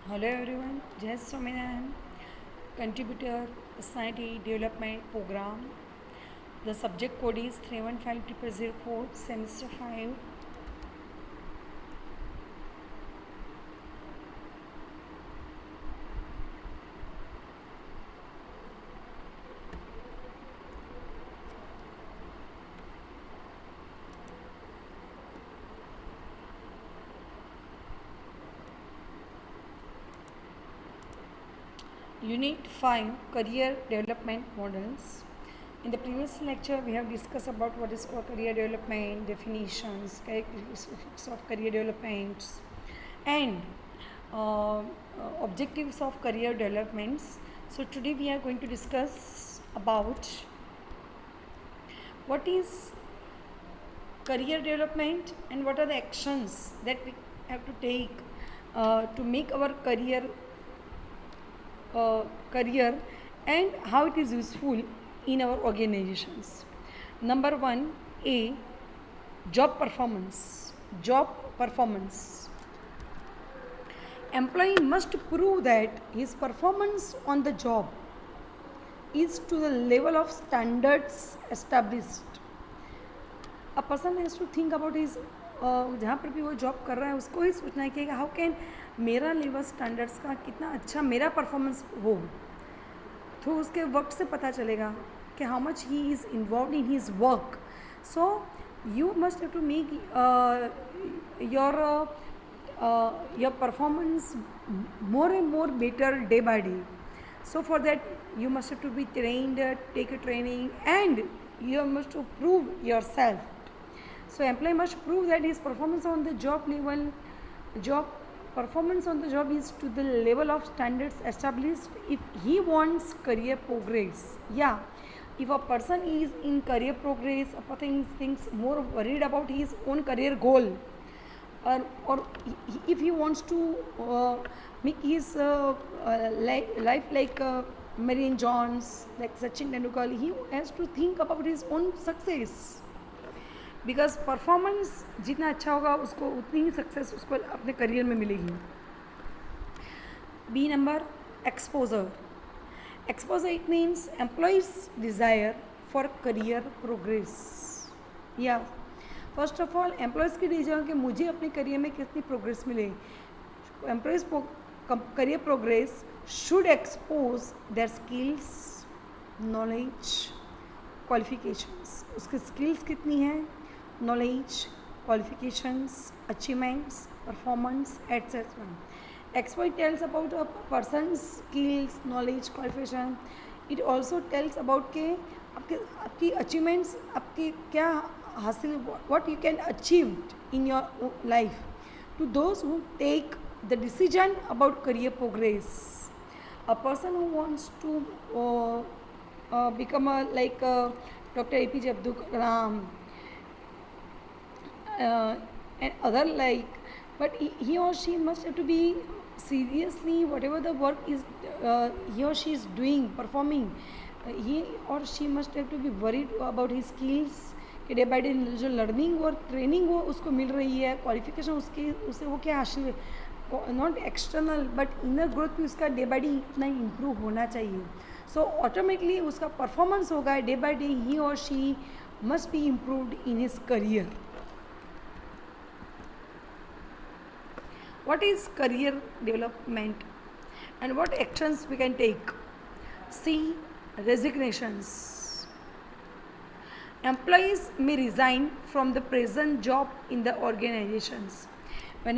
Hello everyone, Jess Sominahan, contributor, Personality Development Program. The subject code is 31504, semester 5. Unit 5, Career Development Models. In the previous lecture, we have discussed about what is called career development, definitions, characteristics of career developments, and objectives of career developments. So today we are going to discuss about what is career development and what are the actions that we have to take to make our career and how it is useful in our organizations. Number one, A, job performance. Job performance. Employee must prove that his performance on the job is to the level of standards established. A person has to think about his जहाँ पर भी वो job कर रहा है उसको ही सोचना है कि हाउ कैन मेरा लेवल स्टैंडर्ड्स का कितना अच्छा मेरा परफॉर्मेंस हो, तो उसके वर्क से पता चलेगा कि how much he is involve in his work. So you must have to make your performance more and more better day by day. So for that you must have to be trained, take a training, and you must to prove yourself. So employee must prove that his performance on the job is to the level of standards established if he wants career progress. Yeah, if a person is in career progress, a person thinks more worried about his own career goal, or if he wants to make his life like Marion Jones, like Sachin Tendulkar, he has to think about his own success. Because performance जितना अच्छा होगा उसको उतनी ही success उसको अपने career में मिलेगी. B number, exposure. Exposure it means employees desire for career progress. या फर्स्ट ऑफ ऑल एम्प्लॉयज़ की डिज़ायर कि मुझे अपने करियर में कितनी प्रोग्रेस मिले. Employees career progress should expose their skills, knowledge, qualifications. उसकी स्किल्स कितनी हैं, knowledge, qualifications, achievements, performance, etc. Expert tells about a person's skills, knowledge, qualification. It also tells about के आपकी achievements, आपके क्या हासिल, what you can achieve in your life. To those who take the decision about career progress, a person who wants to become Dr. APJ Abdul Kalam, and other like, but he or she must have to be seriously whatever the work is he or she is doing, performing. He or she must have to be worried about his skills कि day by day जो learning और training वो उसको मिल रही है, qualification उससे वो क्या हासिल है, not external but inner growth भी उसका डे बाई डे इतना इम्प्रूव होना चाहिए. सो ऑटोमेटिकली उसका परफॉर्मेंस होगा डे बाई डे. ही और she must be improved in his career. What is career development and what actions we can take? C. Resignations. Employees may resign from the present job in the organizations. When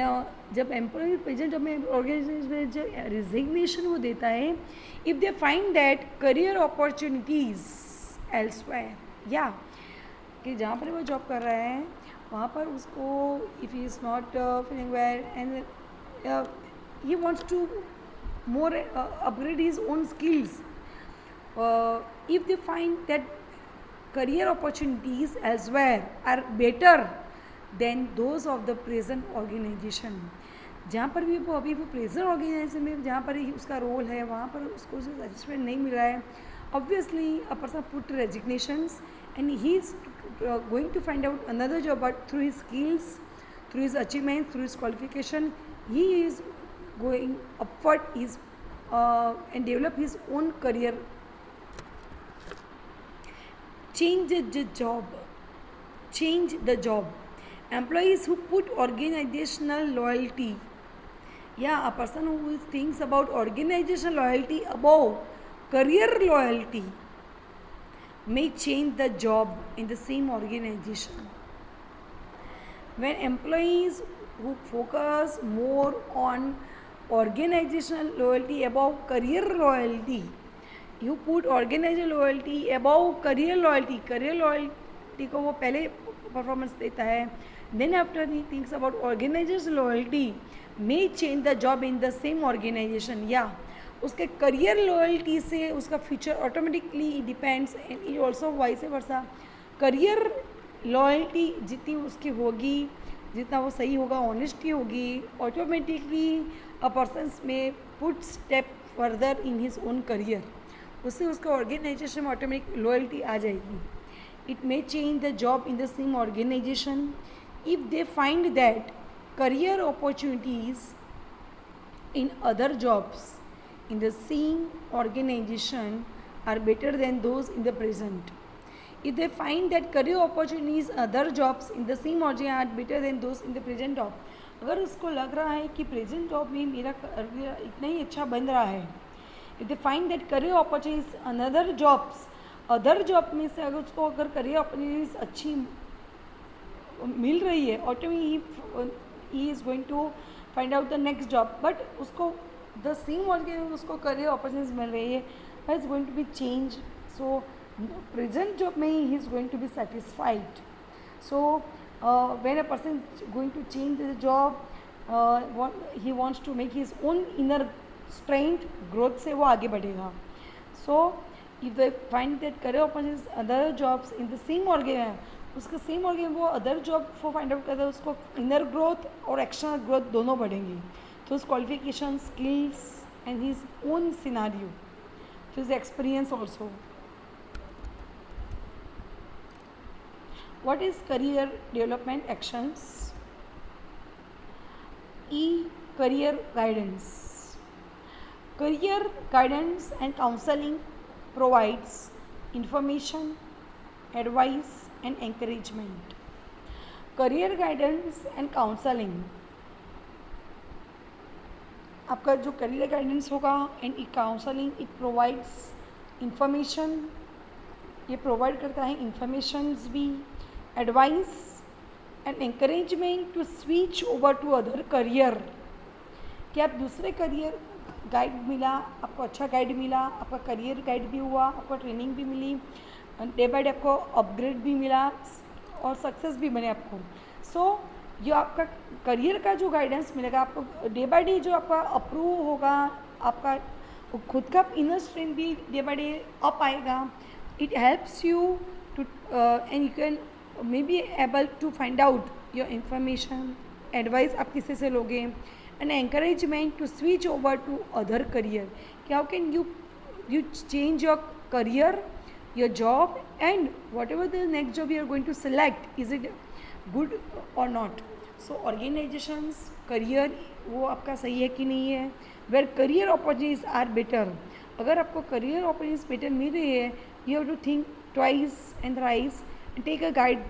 जब employ present जब में organisation में जो resignation वो देता है, if they find that career opportunities elsewhere, या कि जहाँ पर वो जॉब कर रहा है वहाँ पर उसको if he is not feeling well and he wants to more upgrade his own skills, if they find that career opportunities elsewhere are better than those of the present organization. जहाँ पर भी वो अभी वो प्रेजेंट ऑर्गेनाइजेशन में जहाँ पर ही उसका रोल है वहाँ पर उसको सेटिस्फाइड नहीं मिल रहा है, obviously a person put resignations and he is going to find out another job, but through his skills, through his achievements, through his qualification, he is going upward his and develop his own career. Change the job. Change the job. Employees who put organizational loyalty. Yeah, a person who thinks about organizational loyalty above career loyalty may change the job in the same organization. When employees who focus more on organizational loyalty above career loyalty, you put organizational loyalty above career loyalty को वो पहले performance देता है, then after he thinks about organizational loyalty may change the job in the same organization. या उसके career loyalty से उसका future automatically depends, and it also vice versa. Career loyalty जितनी उसकी होगी, जितना वो सही होगा, ऑनेस्टी होगी, ऑटोमेटिकली अ पर्सन में put step further in his own career. उससे उसका ऑर्गेनाइजेशन में ऑटोमेटिक लॉयल्टी आ जाएगी. It may change the job in the same organization if they find that career opportunities in other jobs in the same organization are better than those in the present. If they find that career opportunities other jobs in the same organization are better than those in the present job, अगर उसको लग रहा है कि present job में मेरा career इतना ही अच्छा बन रहा है, if they find that career opportunities another jobs, other job में से अगर उसको अगर करियर अपॉर्चुनिटीज अच्छी मिल रही है, ऑटोमेटिकली ही is going to find out the next job, but उसको द सेम ऑर्गेनाइजेशन उसको करियर अपॉर्चुनिटीज मिल रही है, that is going to be change. So present job में ही is going to be satisfied. So when a person going to change the job, he wants to make his own inner strength, growth से वो आगे बढ़ेगा. So if they find that career opportunities other jobs in the same organization, उसका same organization वो other job को find out करता है, उसको इनर ग्रोथ और एक्सटर्नल ग्रोथ दोनों बढ़ेंगी. So his qualifications, skills and his own scenario, his experience also. What is career development actions? Career guidance. Career guidance and counseling provides information, advice and encouragement. Career guidance and counseling, आपका जो career guidance होगा and counseling, it provides information, ये provide करता है informations भी, advice and encouragement to switch over to other career. कि आप दूसरे करियर गाइड मिला, आपको अच्छा गाइड मिला, आपका करियर गाइड भी हुआ, आपको ट्रेनिंग भी मिली, डे बाय डे आपको अपग्रेड भी मिला और सक्सेस भी बने आपको. सो जो आपका करियर का जो गाइडेंस मिलेगा आपको डे बाय डे, जो आपका अप्रूव होगा, आपका खुद का इनर स्ट्रेंथ भी डे बाय डे अप आएगा. It helps you to and you can may be able to find out your information, advice आप किसी से लोगे, and encouragement to switch over to other career. कि how can you change your career, your job, and whatever the next job you are going to select, is it good और not. So organizations career वो आपका सही है कि नहीं है, where career opportunities are better. अगर आपको करियर अपॉर्चुनिटीज बेटर मिल रही है, you have to think twice and thrice and take a guide,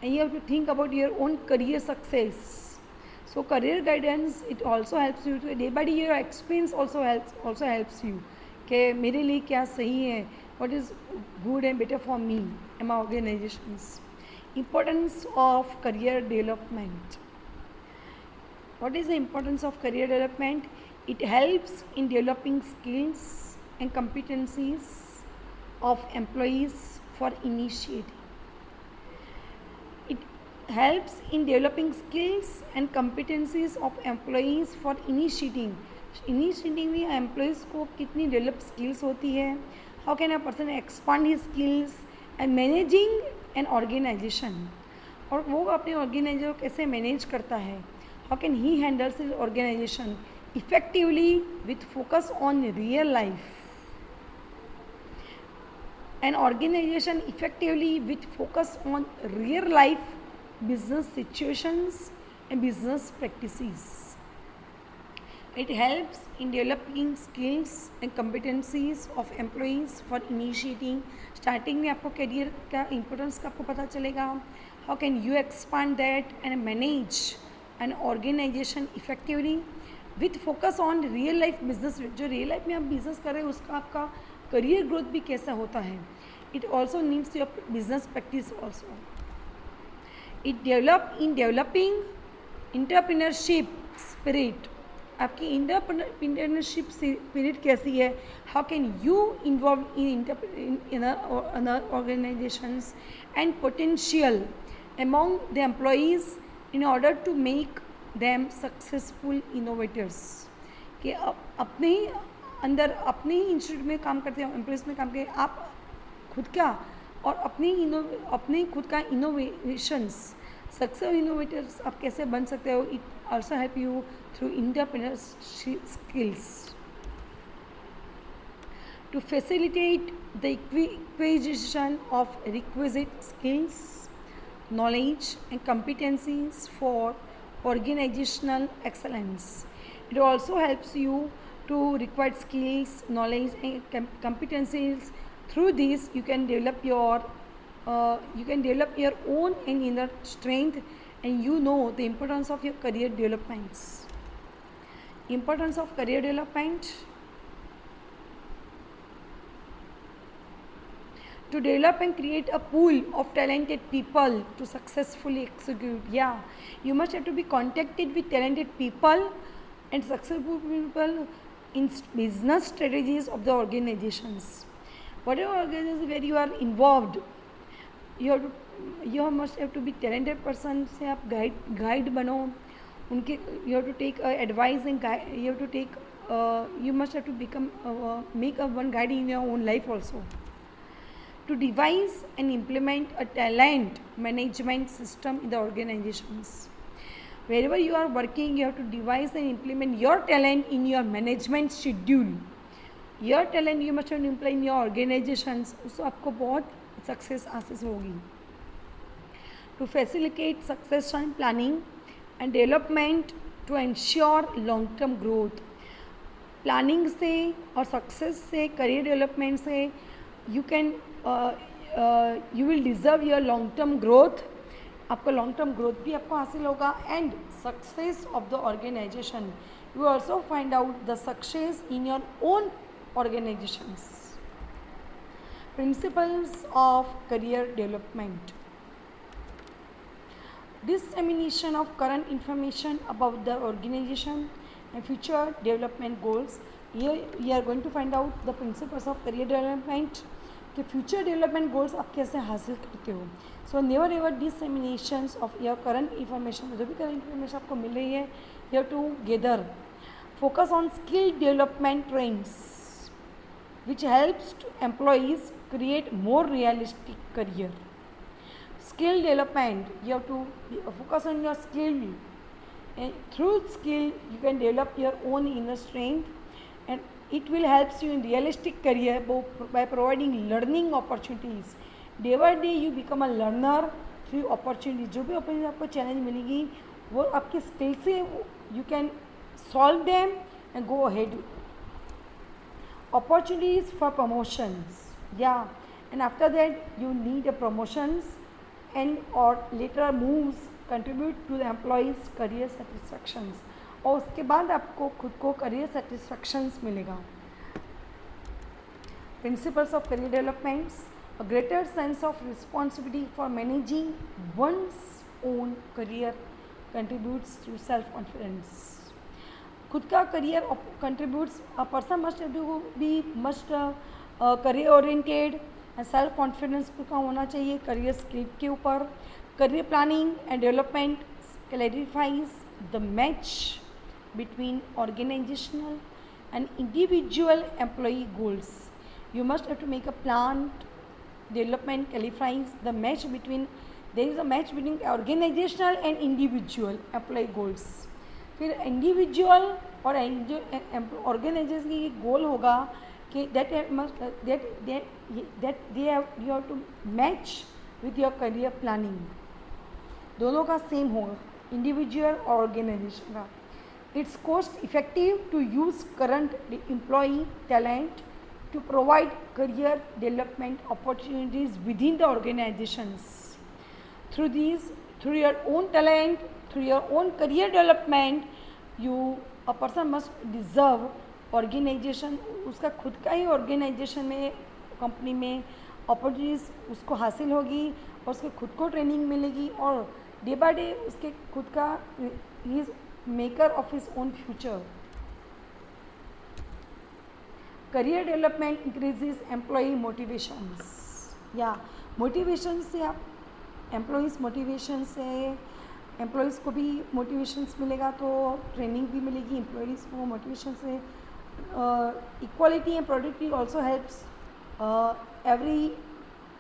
and you have to think about your own career success. So career guidance, it also helps you to day by day, your experience also helps you कि मेरे लिए क्या सही है, what is good and better for me and my organizations. Importance of career development. What is the importance of career development? It helps in developing skills and competencies of employees for initiating. It helps in developing skills and competencies of employees for initiating. Initiating में employees को कितनी develop skills होती है, how can a person expand his skills and managing an organization, और वो अपने organisation को कैसे मैनेज करता है, how can he handles his organization effectively with focus on real life. An organization effectively with focus on real life business situations and business practices. It helps in developing skills and competencies of employees for initiating. Starting में आपको career का importance का आपको पता चलेगा. How can you expand that and manage an organization effectively with focus on real life business. जो real life में आप बिजनेस कर रहे हैं उसका आपका करियर ग्रोथ भी कैसा होता है. It also needs your business practice also. It develop in developing entrepreneurship spirit. आपकी इंटरप्रेन्योरशिप स्पिरिट कैसी है. How can you involve in organisations and potential among the employees in order to make them successful innovators. कि अपने ही अंदर अपने ही institute में काम करते हैं, एम्प्लॉयज़ में काम करते हैं, आप खुद का और अपने खुद का इनोवेशंस सक्सेसफुल इनोवेटर्स आप कैसे बन सकते हो. It also help you through entrepreneurship skills to facilitate the acquisition of requisite skills, knowledge and competencies for organizational excellence. It also helps you to require skills, knowledge and competencies. Through this you can develop your own and inner strength, and you know the importance of your career developments. Importance of career development. To develop and create a pool of talented people to successfully execute. Yeah, you must have to be contacted with talented people and successful people in business strategies of the organizations. Whatever organization where you are involved, you must have to be talented person. से आप guide बनो उनके. You have to take advice and guide. You have to take. You must have to become make a one guide in your own life also. To devise and implement a talent management system in the organizations. Wherever you are working, you have to devise and implement your talent in your management schedule. Your talent you must have to implement in your organizations. So आपको बहुत success access होगी. To facilitate succession planning and development to ensure long-term growth. Planning से और success से career development से you will deserve your long term growth. आपका long term growth भी आपको हासिल होगा and success of the organization. You also find out the success in your own organizations. Principles of career development. Dissemination of current information about the organization and future development goals. Here we are going to find out the principles of career development. कि future development goals आप कैसे हासिल करते हो. So never ever disseminations of your current information. जो भी current information आपको मिल रही है, you have to gather. Focus on skill development trends which helps to employees create more realistic career. Skill development, you have to focus on your skill. Through skill you can develop your own inner strength, and it will helps you in realistic career by providing learning opportunities. Day by day you become a learner through opportunities. जो भी opportunity आपको challenge मिलेगी वो आपके skill से you can solve them and go ahead. Opportunities for promotions, yeah, and after that you need a promotions and or later moves contribute to the employees career satisfactions. और उसके बाद आपको खुद को करियर सेटिस्फैक्शंस मिलेगा. Principles of career developments. A greater sense of responsibility for managing one's own career contributes to self confidence. खुद का career contributes. A person must be must career oriented and self confidence का होना चाहिए career skill के ऊपर. Career planning and development clarifies the match between organizational and individual employee goals. You must have to make a plan. Development clarifies the match between. There is a match between organizational and individual employee goals. फिर individual और organization की गोल होगा कि that you have to match with your career planning. दोनों का same होगा, individual और organization का. It's cost effective to use current employee talent to provide career development opportunities within the organizations. Through your own talent, through your own career development, a person must deserve organization, उसका खुद का ही organization में, company में opportunities उसको हासिल होगी और उसके खुद को ट्रेनिंग मिलेगी और डे बाय डे उसके खुद का he is maker of his own future. Career development increases employee motivations. या मोटिवेशन से आप एम्प्लॉइज़ मोटिवेशन से एम्प्लॉइज़ को भी मोटिवेशंस मिलेगा, तो ट्रेनिंग भी मिलेगी एम्प्लॉइज़ को मोटिवेशन से. Equality and productivity also helps every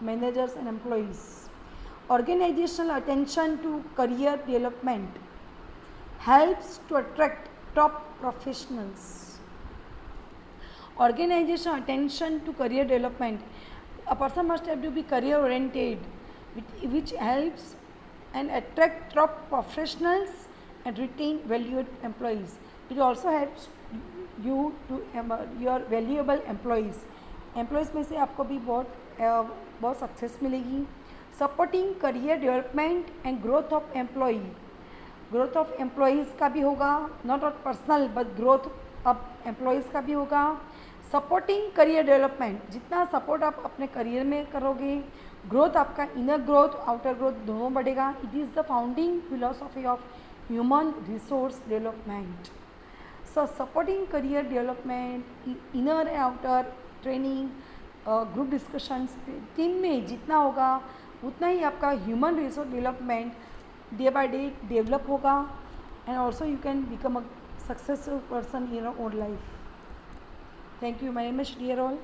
managers and employees. Organizational attention to career development helps to attract top professionals. Organization attention to career development. A person must have to be career oriented, which helps and attract top professionals and retain valued employees. It also helps you to your valuable employees. Employees में से आपको भी बहुत success मिलेगी. Supporting career development and growth of employee. Growth of employees का भी होगा, not ought personal but growth of employees का भी होगा. सपोर्टिंग करियर डेवलपमेंट, जितना सपोर्ट आप अपने करियर में करोगे, ग्रोथ आपका इनर ग्रोथ आउटर ग्रोथ दोनों बढ़ेगा. It is the founding philosophy of human resource development. So supporting career development, inner and outer training, group discussions, team में जितना होगा उतना ही आपका human resource development day by day develop होगा and also you can become a successful person in your own life. Thank you. My name is Shriya Roll.